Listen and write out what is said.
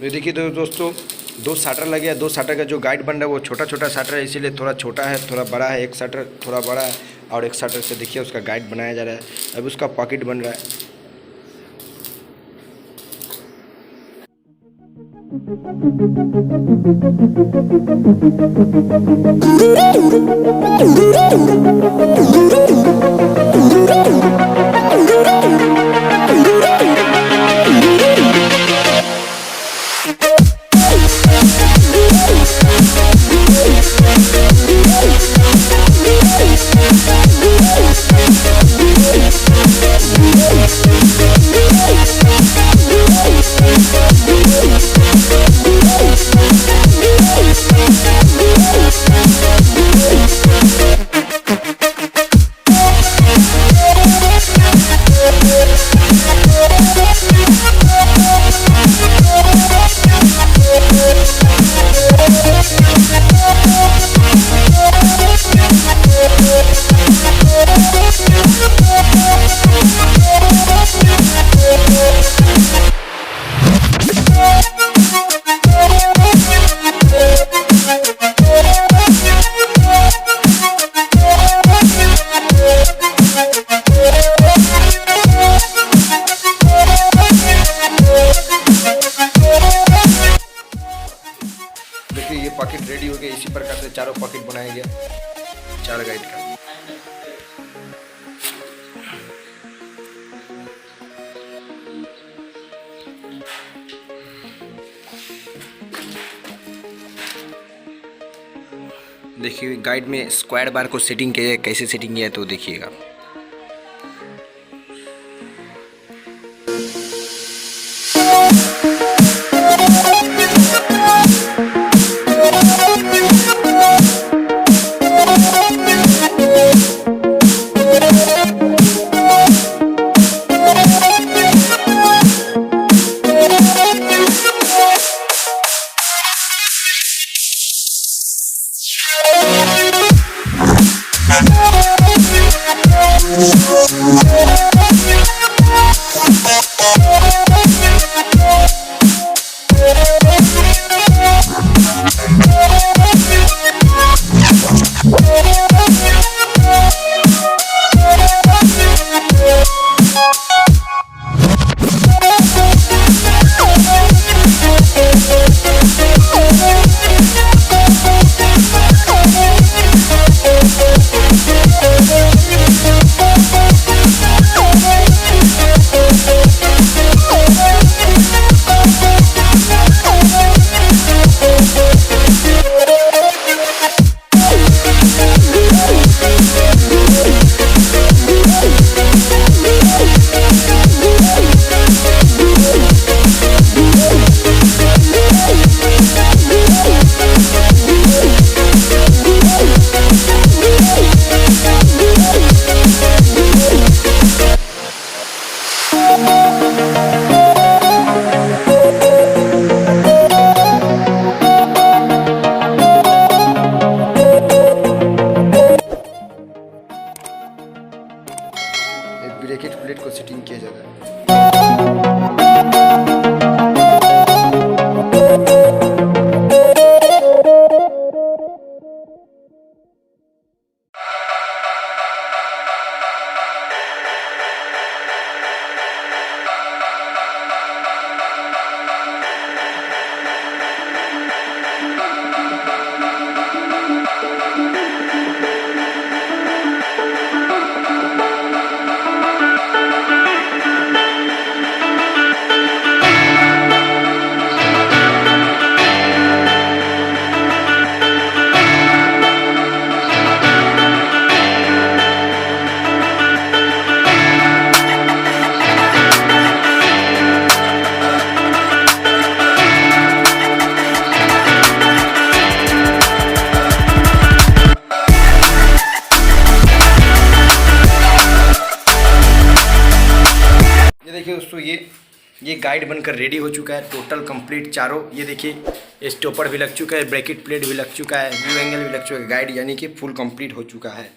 ये देखिए दोस्तों, 2 शाटर लगे हैं। 2 शाटर का जो गाइड बन रहा है वो छोटा छोटा शाटर है, इसीलिए थोड़ा छोटा है, थोड़ा बड़ा है। एक शाटर थोड़ा बड़ा है और एक शाटर से देखिए उसका गाइड बनाया जा रहा है। अब उसका पॉकेट बन रहा है। देखिए ये पॉकेट रेडी हो गया। इसी प्रकार से चारों पॉकेट बनाया गया 4 गाइड का। देखिए गाइड में स्क्वायर बार को सेटिंग किया है, कैसे सेटिंग किया है तो देखिएगा। ब्रैकेट प्लेट को सेटिंग किया जाता है। देखिए दोस्तों, ये गाइड बनकर रेडी हो चुका है टोटल कंप्लीट चारों। ये देखिए स्टॉपर भी लग चुका है, ब्रैकेट प्लेट भी लग चुका है, व्यू एंगल भी लग चुका है। गाइड यानी कि फुल कंप्लीट हो चुका है।